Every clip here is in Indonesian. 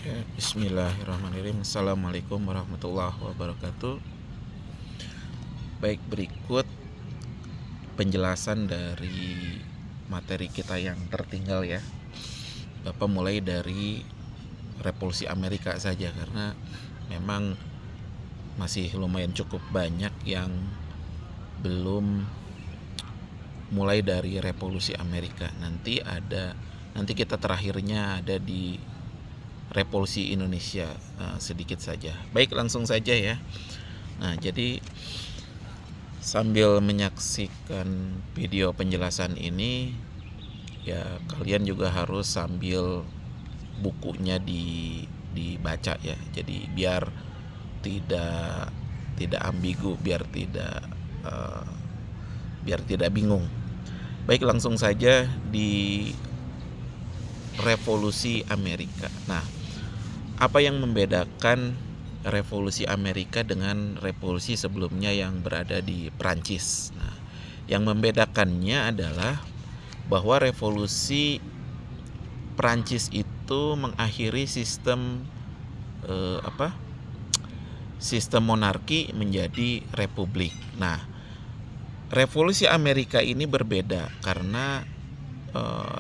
Ya, Bismillahirrahmanirrahim. Assalamualaikum warahmatullahi wabarakatuh. Baik, berikut penjelasan dari materi kita yang tertinggal ya. Bapak mulai dari Revolusi Amerika saja karena memang masih lumayan cukup banyak yang belum mulai dari Revolusi Amerika. Nanti kita terakhirnya ada di Revolusi Indonesia, sedikit saja. Baik, langsung saja ya. Nah, jadi sambil menyaksikan video penjelasan ini, ya kalian juga harus sambil bukunya dibaca ya. Jadi biar tidak ambigu, biar tidak bingung. Baik, langsung saja di Revolusi Amerika. Nah, apa yang membedakan Revolusi Amerika dengan revolusi sebelumnya yang berada di Prancis? Nah, yang membedakannya adalah bahwa revolusi Prancis itu mengakhiri sistem sistem monarki menjadi republik. Nah, revolusi Amerika ini berbeda karena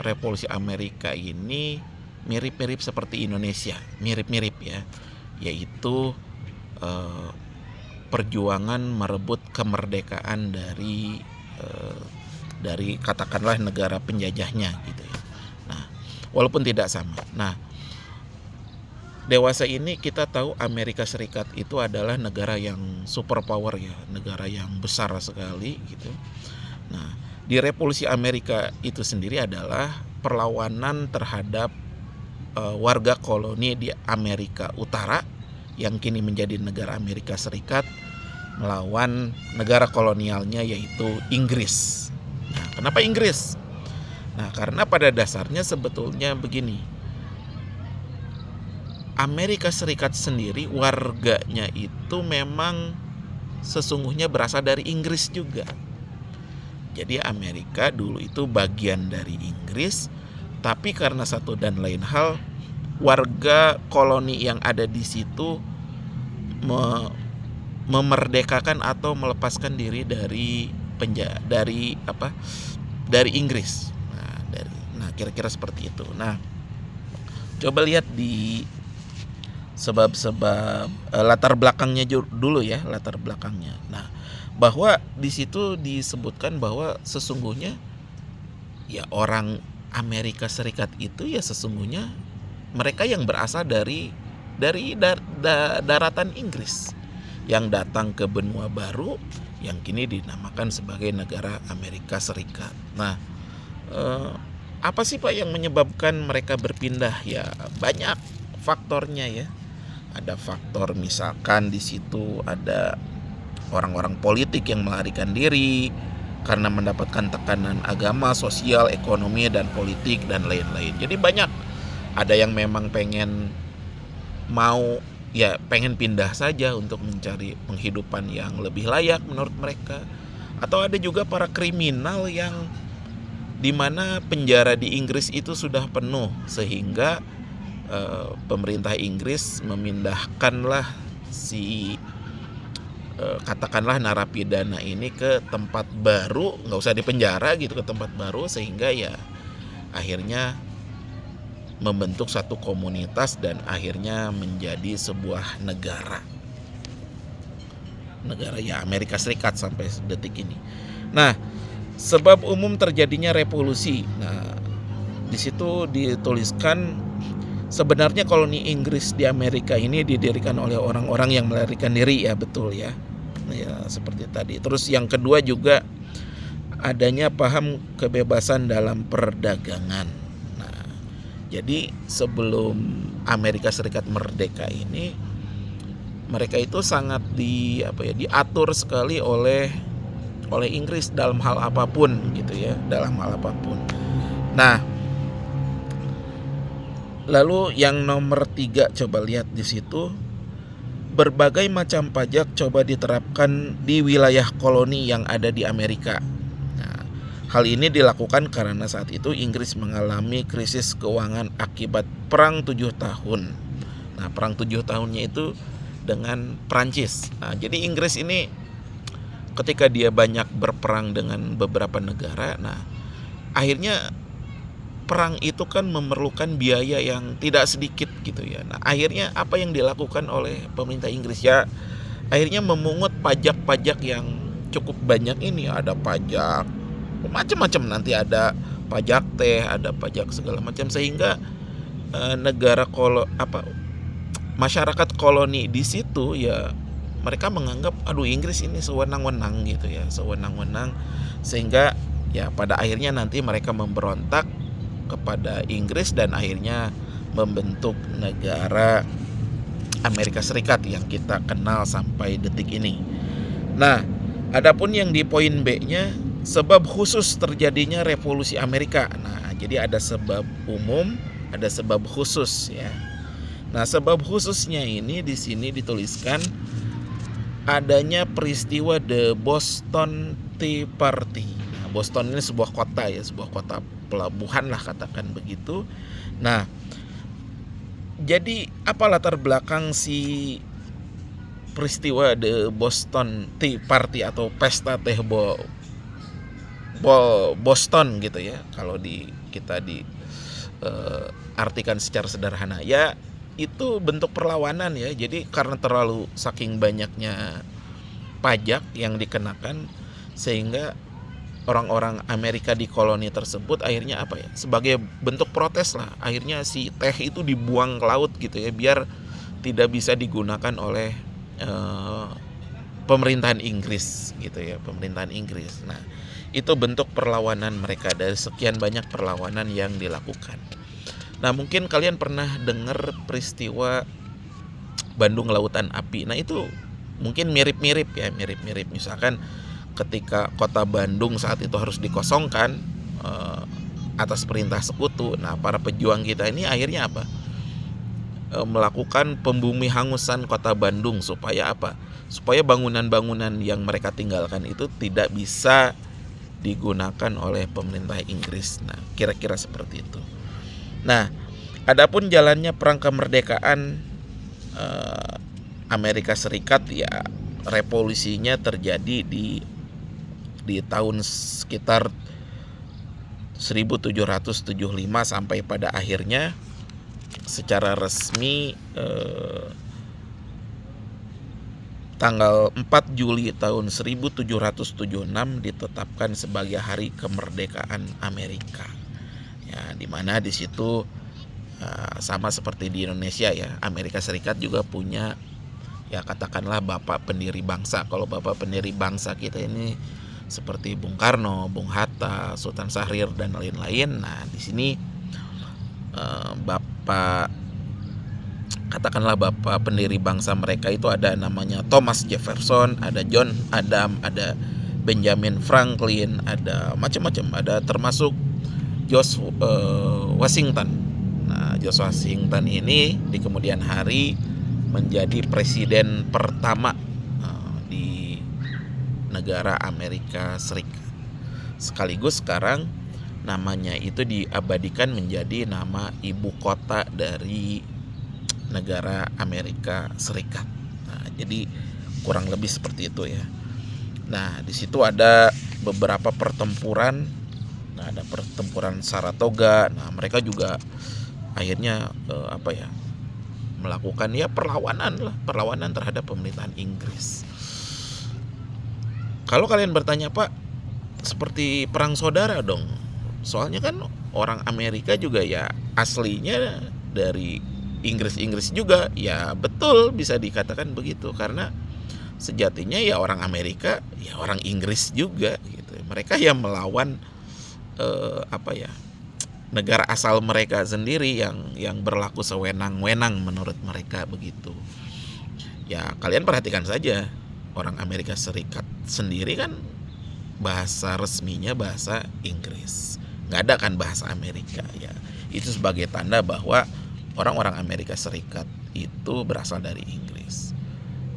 revolusi Amerika ini mirip-mirip seperti Indonesia, mirip-mirip ya, yaitu perjuangan merebut kemerdekaan dari katakanlah negara penjajahnya gitu ya. Nah, walaupun tidak sama. Nah, dewasa ini kita tahu Amerika Serikat itu adalah negara yang superpower ya, negara yang besar sekali gitu. Nah, di Revolusi Amerika itu sendiri adalah perlawanan terhadap warga koloni di Amerika Utara yang kini menjadi negara Amerika Serikat melawan negara kolonialnya yaitu Inggris. Nah, kenapa Inggris? Nah, karena pada dasarnya sebetulnya begini. Amerika Serikat sendiri warganya itu memang sesungguhnya berasal dari Inggris juga. Jadi Amerika dulu itu bagian dari Inggris, tapi karena satu dan lain hal warga koloni yang ada di situ memerdekakan atau melepaskan diri dari Inggris. Nah, kira-kira seperti itu. Nah, coba lihat di sebab-sebab latar belakangnya dulu ya, latar belakangnya. Nah, bahwa di situ disebutkan bahwa sesungguhnya ya orang Amerika Serikat itu ya sesungguhnya mereka yang berasal dari daratan Inggris yang datang ke benua baru yang kini dinamakan sebagai negara Amerika Serikat. Nah, apa sih Pak yang menyebabkan mereka berpindah? Ya banyak faktornya ya. Ada faktor misalkan di situ ada orang-orang politik yang melarikan diri karena mendapatkan tekanan agama, sosial, ekonomi, dan politik, dan lain-lain. Jadi banyak. Ada yang memang pengen pindah saja untuk mencari penghidupan yang lebih layak menurut mereka. Atau ada juga para kriminal yang dimana penjara di Inggris itu sudah penuh sehingga pemerintah Inggris memindahkanlah katakanlah narapidana ini ke tempat baru, nggak usah di penjara gitu, ke tempat baru sehingga ya akhirnya membentuk satu komunitas dan akhirnya menjadi sebuah negara ya Amerika Serikat sampai detik ini. Nah, sebab umum terjadinya revolusi. Nah, di situ dituliskan sebenarnya koloni Inggris di Amerika ini didirikan oleh orang-orang yang melarikan diri ya, betul ya. Nah, ya seperti tadi. Terus yang kedua juga adanya paham kebebasan dalam perdagangan. Nah, jadi sebelum Amerika Serikat merdeka ini mereka itu sangat diatur sekali oleh Inggris dalam hal apapun gitu ya, dalam hal apapun. Nah, lalu yang nomor 3 coba lihat di situ, berbagai macam pajak coba diterapkan di wilayah koloni yang ada di Amerika. Nah, hal ini dilakukan karena saat itu Inggris mengalami krisis keuangan akibat perang 7 tahun. Nah, perang 7 tahunnya itu dengan Prancis. Nah, jadi Inggris ini ketika dia banyak berperang dengan beberapa negara, nah akhirnya perang itu kan memerlukan biaya yang tidak sedikit gitu ya. Nah, akhirnya apa yang dilakukan oleh pemerintah Inggris ya? Akhirnya memungut pajak-pajak yang cukup banyak ini. Ada pajak macam-macam, nanti ada pajak teh, ada pajak segala macam, sehingga negara masyarakat koloni di situ ya mereka menganggap aduh Inggris ini sewenang-wenang gitu ya, sewenang-wenang, sehingga ya pada akhirnya nanti mereka memberontak kepada Inggris dan akhirnya membentuk negara Amerika Serikat yang kita kenal sampai detik ini. Nah, adapun yang di poin B-nya, sebab khusus terjadinya revolusi Amerika. Nah, jadi ada sebab umum, ada sebab khusus ya. Nah, sebab khususnya ini di sini dituliskan adanya peristiwa The Boston Tea Party. Nah, Boston ini sebuah kota ya, sebuah kota pelabuhan lah katakan begitu. Nah, jadi apa latar belakang si peristiwa The Boston Tea Party atau pesta teh Boston gitu ya, kalau kita artikan secara sederhana ya, itu bentuk perlawanan ya. Jadi karena terlalu saking banyaknya pajak yang dikenakan, sehingga orang-orang Amerika di koloni tersebut akhirnya apa ya, sebagai bentuk protes lah, akhirnya si teh itu dibuang ke laut gitu ya, biar tidak bisa digunakan oleh pemerintahan Inggris gitu ya, pemerintahan Inggris. Nah, itu bentuk perlawanan mereka dari sekian banyak perlawanan yang dilakukan. Nah, mungkin kalian pernah dengar peristiwa Bandung Lautan Api. Nah, itu mungkin mirip-mirip ya, mirip-mirip. Misalkan ketika kota Bandung saat itu harus dikosongkan atas perintah sekutu. Nah, para pejuang kita ini akhirnya apa? Melakukan pembumi hangusan kota Bandung supaya apa? Supaya bangunan-bangunan yang mereka tinggalkan itu tidak bisa digunakan oleh pemerintah Inggris. Nah, kira-kira seperti itu. Nah, adapun jalannya perang kemerdekaan Amerika Serikat ya, revolusinya terjadi di tahun sekitar 1775 sampai pada akhirnya secara resmi tanggal 4 Juli tahun 1776 ditetapkan sebagai hari kemerdekaan Amerika. Ya, di mana di situ sama seperti di Indonesia ya, Amerika Serikat juga punya ya katakanlah bapak pendiri bangsa. Kalau bapak pendiri bangsa kita ini seperti Bung Karno, Bung Hatta, Sultan Syahrir dan lain-lain. Nah, di sini katakanlah bapak pendiri bangsa mereka itu ada namanya Thomas Jefferson, ada John Adam, ada Benjamin Franklin, ada macam-macam, ada termasuk George Washington. Nah, George Washington ini di kemudian hari menjadi presiden pertama di negara Amerika Serikat. Sekaligus sekarang namanya itu diabadikan menjadi nama ibu kota dari negara Amerika Serikat. Nah, jadi kurang lebih seperti itu ya. Nah, di situ ada beberapa pertempuran. Nah, ada pertempuran Saratoga. Nah, mereka juga akhirnya melakukan ya perlawanan terhadap pemerintahan Inggris. Kalau kalian bertanya, Pak, seperti perang saudara dong. Soalnya kan orang Amerika juga ya aslinya dari Inggris juga. Ya betul, bisa dikatakan begitu, karena sejatinya ya orang Amerika ya orang Inggris juga gitu. Mereka yang melawan negara asal mereka sendiri yang berlaku sewenang-wenang menurut mereka begitu. Ya kalian perhatikan saja, orang Amerika Serikat sendiri kan bahasa resminya bahasa Inggris, nggak ada kan bahasa Amerika ya. Itu sebagai tanda bahwa orang-orang Amerika Serikat itu berasal dari Inggris.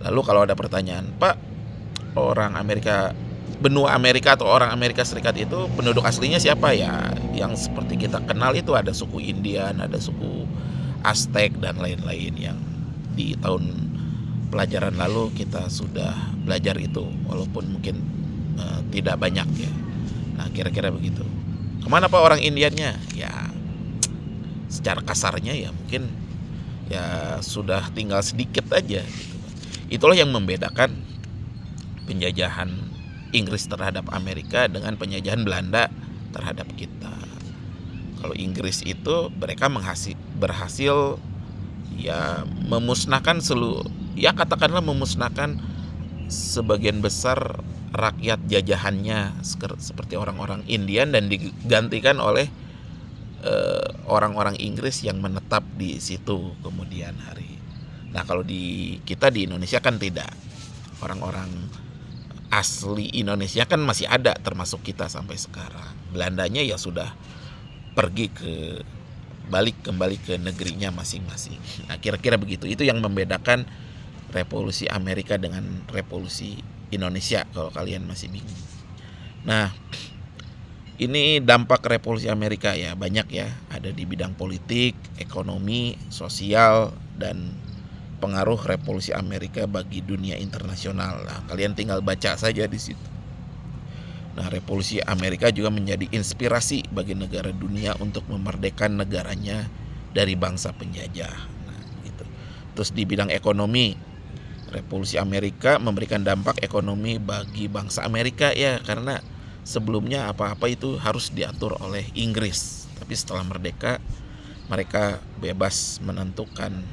Lalu kalau ada pertanyaan, Pak, orang Amerika, benua Amerika atau orang Amerika Serikat itu penduduk aslinya siapa ya? Yang seperti kita kenal itu ada suku Indian, ada suku Aztec dan lain-lain yang di tahun pelajaran lalu kita sudah belajar itu, walaupun mungkin tidak banyak ya. Nah, kira-kira begitu. Kemana Pak orang Indianya? Ya, secara kasarnya ya mungkin ya sudah tinggal sedikit aja gitu. Itulah yang membedakan penjajahan Inggris terhadap Amerika dengan penjajahan Belanda terhadap kita. Kalau Inggris itu mereka berhasil ya memusnahkan katakanlah memusnahkan sebagian besar rakyat jajahannya seperti orang-orang Indian, dan digantikan oleh orang-orang Inggris yang menetap di situ kemudian hari. Nah, kalau kita di Indonesia kan tidak. Orang-orang asli Indonesia kan masih ada, termasuk kita sampai sekarang. Belandanya ya sudah kembali ke negerinya masing-masing. Nah, kira-kira begitu. Itu yang membedakan revolusi Amerika dengan revolusi Indonesia, kalau kalian masih bingung. Nah, ini dampak revolusi Amerika ya banyak ya, ada di bidang politik, ekonomi, sosial, dan pengaruh revolusi Amerika bagi dunia internasional. Nah, kalian tinggal baca saja di situ. Nah, revolusi Amerika juga menjadi inspirasi bagi negara dunia untuk memerdekakan negaranya dari bangsa penjajah. Nah, gitu. Terus di bidang ekonomi, revolusi Amerika memberikan dampak ekonomi bagi bangsa Amerika ya, karena sebelumnya apa-apa itu harus diatur oleh Inggris. Tapi setelah merdeka, mereka bebas menentukan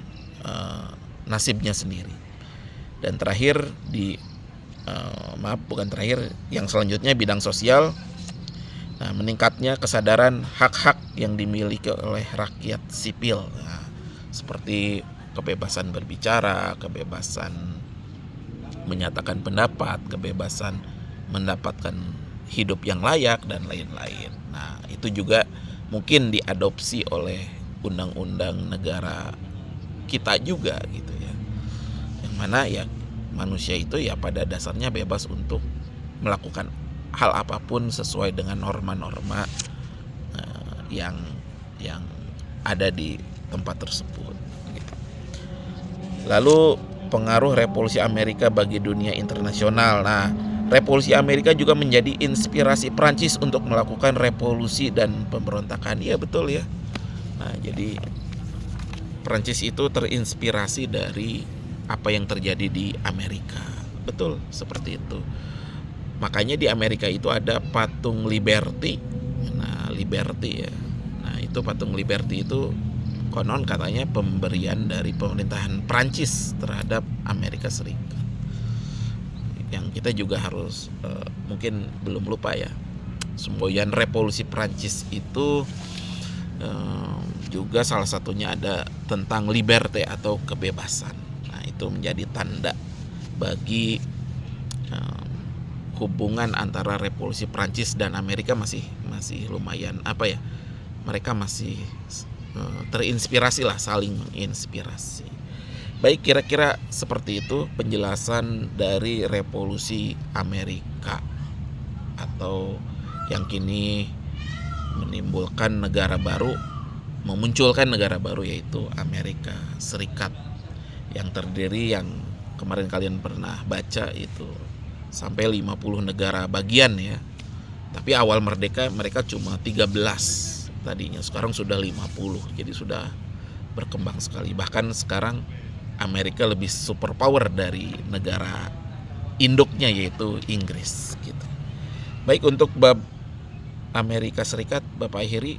nasibnya sendiri. Dan terakhir yang selanjutnya bidang sosial. Nah, meningkatnya kesadaran hak-hak yang dimiliki oleh rakyat sipil. Nah, seperti kebebasan berbicara, kebebasan menyatakan pendapat, kebebasan mendapatkan hidup yang layak, dan lain-lain. Nah, itu juga mungkin diadopsi oleh undang-undang negara kita juga gitu ya. Yang mana ya manusia itu ya pada dasarnya bebas untuk melakukan hal apapun sesuai dengan norma-norma yang ada di tempat tersebut gitu. Lalu pengaruh revolusi Amerika bagi dunia internasional. Nah, revolusi Amerika juga menjadi inspirasi Prancis untuk melakukan revolusi dan pemberontakan. Iya betul ya. Nah, jadi Prancis itu terinspirasi dari apa yang terjadi di Amerika. Betul, seperti itu. Makanya di Amerika itu ada patung Liberty. Nah, Liberty ya. Nah, itu patung Liberty itu konon katanya pemberian dari pemerintahan Prancis terhadap Amerika Serikat. Yang kita juga harus mungkin belum lupa ya, semboyan revolusi Prancis itu juga salah satunya ada tentang liberté atau kebebasan. Nah, itu menjadi tanda bagi hubungan antara revolusi Prancis dan Amerika masih lumayan mereka masih terinspirasi lah, saling menginspirasi. Baik, kira-kira seperti itu penjelasan dari revolusi Amerika, atau yang kini memunculkan negara baru yaitu Amerika Serikat, yang terdiri, yang kemarin kalian pernah baca itu sampai 50 negara bagian ya. Tapi awal merdeka mereka cuma 13 tadinya, sekarang sudah 50, jadi sudah berkembang sekali. Bahkan sekarang Amerika lebih superpower dari negara induknya yaitu Inggris gitu. Baik, untuk bab Amerika Serikat Bapak akhiri.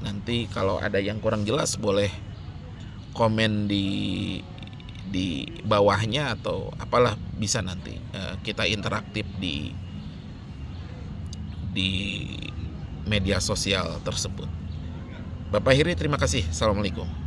Nanti kalau ada yang kurang jelas boleh komen di bawahnya atau apalah, bisa nanti kita interaktif di media sosial tersebut. Bapak akhiri, terima kasih. Assalamualaikum.